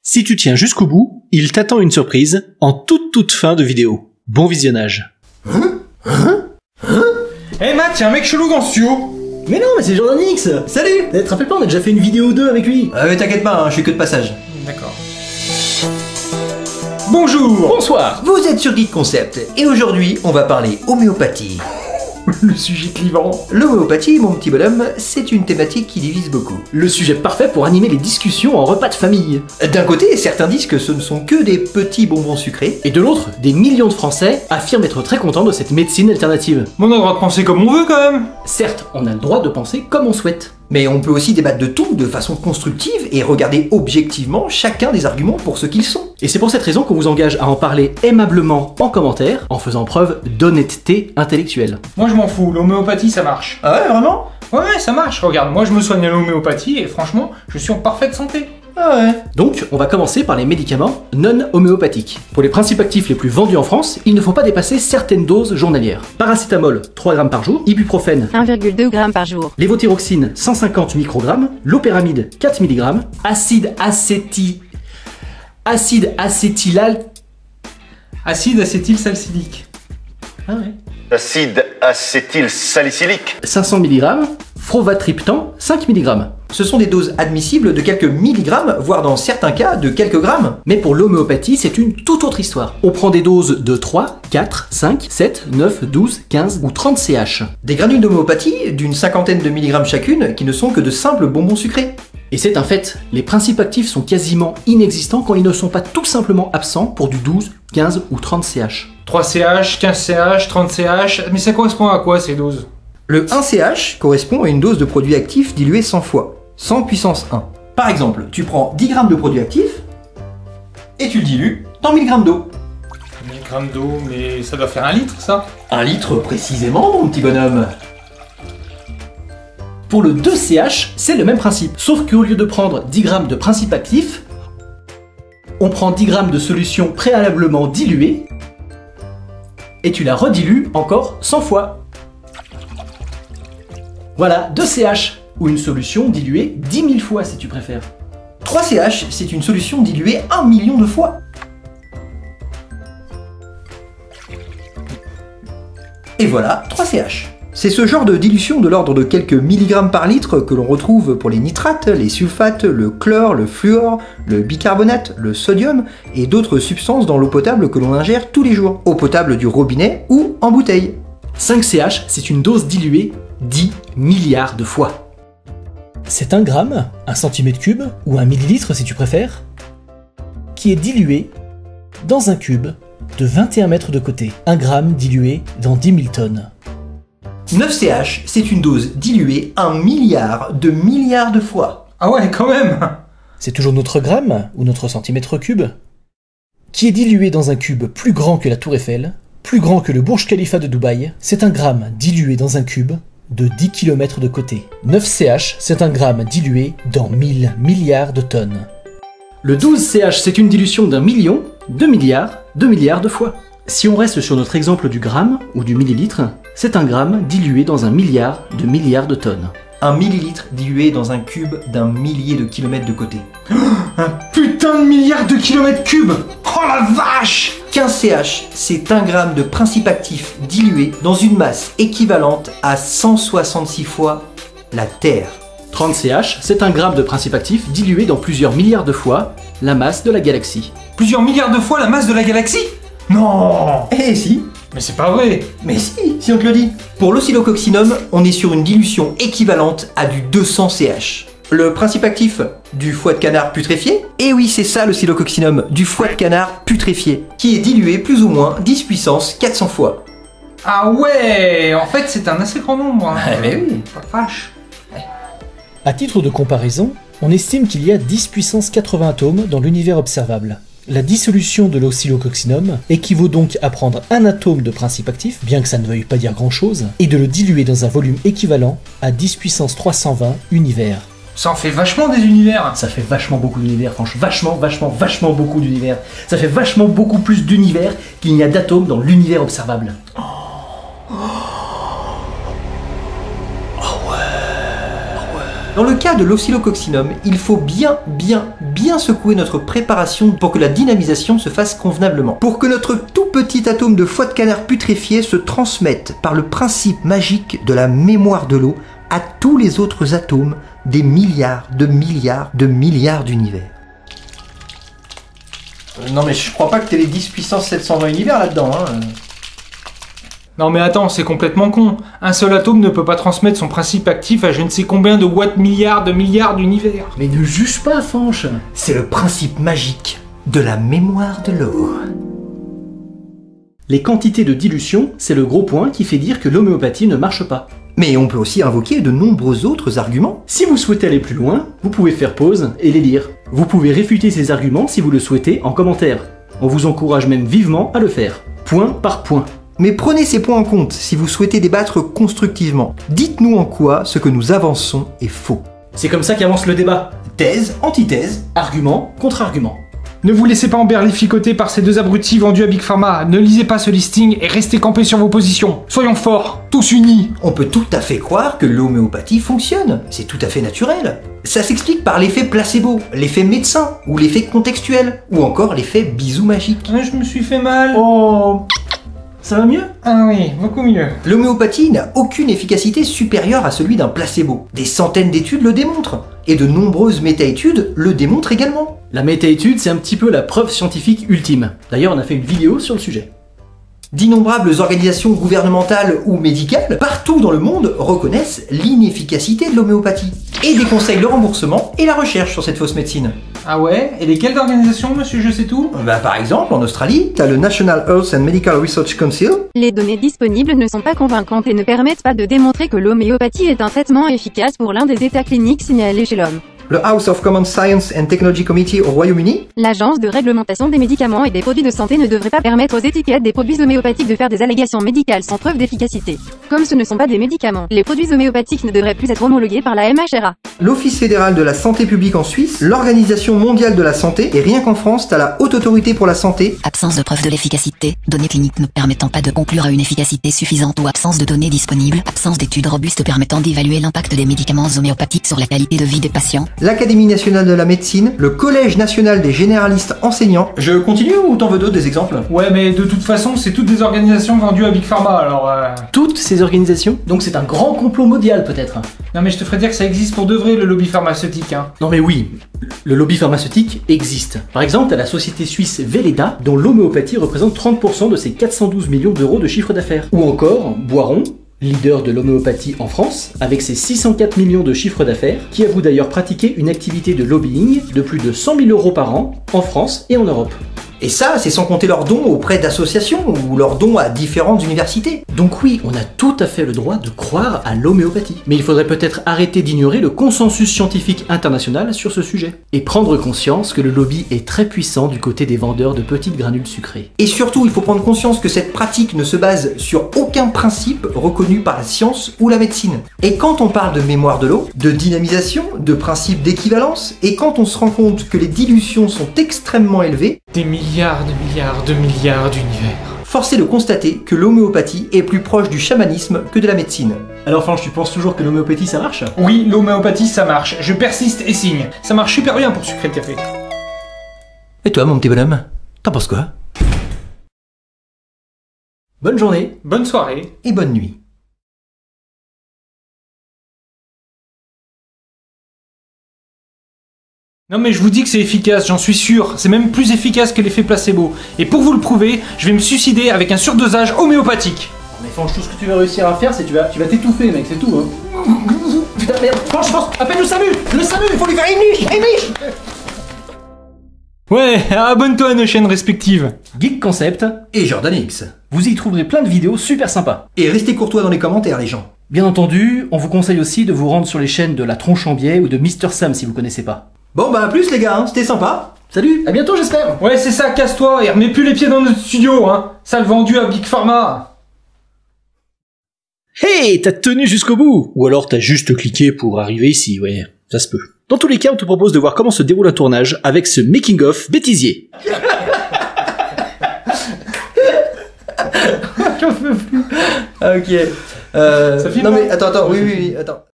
Si tu tiens jusqu'au bout, il t'attend une surprise en toute fin de vidéo. Bon visionnage. Hey Matt, y'a un mec chelou dans le studio. Mais non, mais c'est Jordan X. Salut. Te rappelles pas, on a déjà fait une vidéo ou deux avec lui. T'inquiète pas, je suis que de passage. D'accord. Bonjour. Bonsoir. Vous êtes sur Geek Concept, et aujourd'hui, on va parler homéopathie. Le sujet clivant. L'homéopathie, mon petit bonhomme, c'est une thématique qui divise beaucoup. Le sujet parfait pour animer les discussions en repas de famille. D'un côté, certains disent que ce ne sont que des petits bonbons sucrés. Et de l'autre, des millions de Français affirment être très contents de cette médecine alternative. On a le droit de penser comme on veut quand même. Certes, on a le droit de penser comme on souhaite. Mais on peut aussi débattre de tout de façon constructive et regarder objectivement chacun des arguments pour ce qu'ils sont. Et c'est pour cette raison qu'on vous engage à en parler aimablement en commentaire, en faisant preuve d'honnêteté intellectuelle. Moi je m'en fous, l'homéopathie ça marche. Ah ouais, vraiment? Ouais, ça marche, regarde, moi je me soigne à l'homéopathie et franchement, je suis en parfaite santé. Ah ouais. Donc, on va commencer par les médicaments non homéopathiques. Pour les principes actifs les plus vendus en France, il ne faut pas dépasser certaines doses journalières. Paracétamol, 3 grammes par jour, ibuprofène, 1,2 g par jour, lévothyroxine, 150 microgrammes, lopéramide, 4 mg, acide acétylsalicylique. Ah ouais. Acide acétylsalicylique. 500 mg, frovatriptan, 5 mg. Ce sont des doses admissibles de quelques milligrammes, voire dans certains cas de quelques grammes. Mais pour l'homéopathie, c'est une toute autre histoire. On prend des doses de 3, 4, 5, 7, 9, 12, 15 ou 30 CH. Des granules d'homéopathie d'une cinquantaine de milligrammes chacune qui ne sont que de simples bonbons sucrés. Et c'est un fait, les principes actifs sont quasiment inexistants quand ils ne sont pas tout simplement absents pour du 12, 15 ou 30 CH. 3 CH, 15 CH, 30 CH, mais ça correspond à quoi ces doses? Le 1 CH correspond à une dose de produit actif dilué 100 fois, 100 puissance 1. Par exemple, tu prends 10 grammes de produit actif et tu le dilues dans 1000 grammes d'eau. 1000 grammes d'eau, mais ça doit faire 1 litre ça? 1 litre précisément, mon petit bonhomme. Pour le 2 CH, c'est le même principe, sauf qu'au lieu de prendre 10 grammes de principe actif, on prend 10 grammes de solution préalablement diluée et tu la redilues encore 100 fois. Voilà, 2 CH, ou une solution diluée 10 000 fois si tu préfères. 3 CH, c'est une solution diluée 1 million de fois. Et voilà, 3 CH. C'est ce genre de dilution de l'ordre de quelques milligrammes par litre que l'on retrouve pour les nitrates, les sulfates, le chlore, le fluor, le bicarbonate, le sodium et d'autres substances dans l'eau potable que l'on ingère tous les jours, eau potable du robinet ou en bouteille. 5 CH, c'est une dose diluée 10 milliards de fois. C'est un gramme, un centimètre cube, ou un millilitre si tu préfères, qui est dilué dans un cube de 21 mètres de côté. Un gramme dilué dans 10 000 tonnes. 9 CH, c'est une dose diluée 1 milliard de fois. Ah ouais, quand même. C'est toujours notre gramme, ou notre centimètre cube, qui est dilué dans un cube plus grand que la Tour Eiffel, plus grand que le Burj Khalifa de Dubaï. C'est un gramme dilué dans un cube de 10 km de côté. 9 CH, c'est un gramme dilué dans 1000 milliards de tonnes. Le 12 CH, c'est une dilution d'un million, 2 milliards de fois. Si on reste sur notre exemple du gramme ou du millilitre, c'est un gramme dilué dans un milliard de tonnes. Un millilitre dilué dans un cube d'un millier de kilomètres de côté. Un putain de milliard de kilomètres cubes. Oh la vache! 15 CH, c'est 1 gramme de principe actif dilué dans une masse équivalente à 166 fois la Terre. 30 CH, c'est 1 gramme de principe actif dilué dans plusieurs milliards de fois la masse de la galaxie. Plusieurs milliards de fois la masse de la galaxie? Non! Eh si! Mais c'est pas vrai! Mais si on te le dit. Pour l'oscillococcinum, on est sur une dilution équivalente à du 200 CH. Le principe actif du foie de canard putréfié, et oui c'est ça l'oscillococcinum, du foie de canard putréfié, qui est dilué plus ou moins 10 puissance 400 fois. Ah ouais! En fait c'est un assez grand nombre. Hein. Ah mais oui. Pas de vache. À titre de comparaison, on estime qu'il y a 10 puissance 80 atomes dans l'univers observable. La dissolution de l'oscillococcinum équivaut donc à prendre un atome de principe actif, bien que ça ne veuille pas dire grand chose, et de le diluer dans un volume équivalent à 10 puissance 320 univers. Ça en fait vachement des univers. Ça fait vachement beaucoup d'univers, franchement, vachement beaucoup d'univers. Ça fait vachement beaucoup plus d'univers qu'il n'y a d'atomes dans l'univers observable. Dans le cas de l'oscillococcinum, il faut bien secouer notre préparation pour que la dynamisation se fasse convenablement. Pour que notre tout petit atome de foie de canard putréfié se transmette par le principe magique de la mémoire de l'eau à tous les autres atomes des milliards d'univers. Non mais je crois pas que t'aies les 10 puissance 720 univers là-dedans, hein. Non mais attends, c'est complètement con. Un seul atome ne peut pas transmettre son principe actif à je ne sais combien de watts milliards d'univers. Mais ne juge pas, Fanche. C'est le principe magique de la mémoire de l'eau. Les quantités de dilution, c'est le gros point qui fait dire que l'homéopathie ne marche pas. Mais on peut aussi invoquer de nombreux autres arguments. Si vous souhaitez aller plus loin, vous pouvez faire pause et les lire. Vous pouvez réfuter ces arguments si vous le souhaitez en commentaire. On vous encourage même vivement à le faire, point par point. Mais prenez ces points en compte si vous souhaitez débattre constructivement. Dites-nous en quoi ce que nous avançons est faux. C'est comme ça qu'avance le débat. Thèse, antithèse, Argument contre argument. Ne vous laissez pas emberlificoter par ces deux abrutis vendus à Big Pharma. Ne lisez pas ce listing et restez campés sur vos positions. Soyons forts, tous unis. on peut tout à fait croire que l'homéopathie fonctionne. C'est tout à fait naturel. Ça s'explique par l'effet placebo, l'effet médecin, ou l'effet contextuel, ou encore l'effet bisou magique. Je me suis fait mal. Oh, ça va mieux? Ah oui, beaucoup mieux. L'homéopathie n'a aucune efficacité supérieure à celui d'un placebo. Des centaines d'études le démontrent. Et de nombreuses méta-études le démontrent également. La méta-étude, c'est un petit peu la preuve scientifique ultime. D'ailleurs, on a fait une vidéo sur le sujet. D'innombrables organisations gouvernementales ou médicales, partout dans le monde, reconnaissent l'inefficacité de l'homéopathie. Et déconseillent le remboursement et la recherche sur cette fausse médecine. Ah ouais? Et lesquelles d'organisations, monsieur Je sais tout? Par exemple, en Australie, t'as le National Health and Medical Research Council. Les données disponibles ne sont pas convaincantes et ne permettent pas de démontrer que l'homéopathie est un traitement efficace pour l'un des états cliniques signalés chez l'homme. Le House of Common Science and Technology Committee au Royaume-Uni. L'Agence de réglementation des médicaments et des produits de santé ne devrait pas permettre aux étiquettes des produits homéopathiques de faire des allégations médicales sans preuve d'efficacité. Comme ce ne sont pas des médicaments, les produits homéopathiques ne devraient plus être homologués par la MHRA. L'Office fédéral de la santé publique en Suisse, l'Organisation mondiale de la santé, et rien qu'en France, t'as la Haute Autorité pour la santé. Absence de preuve de l'efficacité, données cliniques ne permettant pas de conclure à une efficacité suffisante ou absence de données disponibles, absence d'études robustes permettant d'évaluer l'impact des médicaments homéopathiques sur la qualité de vie des patients. L'Académie nationale de la médecine, le Collège national des généralistes enseignants. Je continue ou t'en veux d'autres des exemples? Ouais, mais de toute façon, c'est toutes des organisations vendues à Big Pharma, alors Toutes ces organisations? Donc c'est un grand complot mondial peut-être? Non mais je te ferais dire que ça existe pour de vrai, le lobby pharmaceutique, hein. Non mais oui, le lobby pharmaceutique existe. Par exemple, t'as la société suisse Velleda, dont l'homéopathie représente 30% de ses 412 millions d'euros de chiffre d'affaires. Ou encore Boiron, leader de l'homéopathie en France, avec ses 604 millions de chiffre d'affaires, qui avoue d'ailleurs pratiquer une activité de lobbying de plus de 100 000 euros par an en France et en Europe. Et ça, c'est sans compter leurs dons auprès d'associations ou leurs dons à différentes universités. Donc oui, on a tout à fait le droit de croire à l'homéopathie. Mais il faudrait peut-être arrêter d'ignorer le consensus scientifique international sur ce sujet. Et prendre conscience que le lobby est très puissant du côté des vendeurs de petites granules sucrées. Et surtout, il faut prendre conscience que cette pratique ne se base sur aucun principe reconnu par la science ou la médecine. Et quand on parle de mémoire de l'eau, de dynamisation, de principe d'équivalence, et quand on se rend compte que les dilutions sont extrêmement élevées, Des milliards d'univers. force est de constater que l'homéopathie est plus proche du chamanisme que de la médecine. Alors Fanche, tu penses toujours que l'homéopathie ça marche? Oui, l'homéopathie ça marche, je persiste et signe. Ça marche super bien pour sucrer le café. Et toi, mon petit bonhomme, t'en penses quoi? Bonne journée. Bonne soirée. Et bonne nuit. Non mais je vous dis que c'est efficace, j'en suis sûr. C'est même plus efficace que l'effet placebo. Et pour vous le prouver, je vais me suicider avec un surdosage homéopathique. Mais Fanche, tout ce que tu vas réussir à faire, c'est tu vas t'étouffer, mec, c'est tout, hein. Putain, merde, Fanche, appelle le SAMU! Le SAMU, il faut lui faire une niche! Ouais, abonne-toi à nos chaînes respectives. Geek Concept, Et Jordan X. vous y trouverez plein de vidéos super sympas. Et restez courtois dans les commentaires, les gens. Bien entendu, on vous conseille aussi de vous rendre sur les chaînes de La Tronche en Biais ou de Mister Sam si vous connaissez pas. Bon bah à plus les gars, hein, c'était sympa. Salut, à bientôt j'espère. Ouais, c'est ça, casse-toi et remets plus les pieds dans notre studio, hein. Sale vendu à Big Pharma. Hey, t'as tenu jusqu'au bout. Ou alors t'as juste cliqué pour arriver ici, ouais, ça se peut. Dans tous les cas, on te propose de voir comment se déroule un tournage avec ce making-of bêtisier. J'en peux plus. Ok. Ça filme, non mais hein? attends, oui, attends.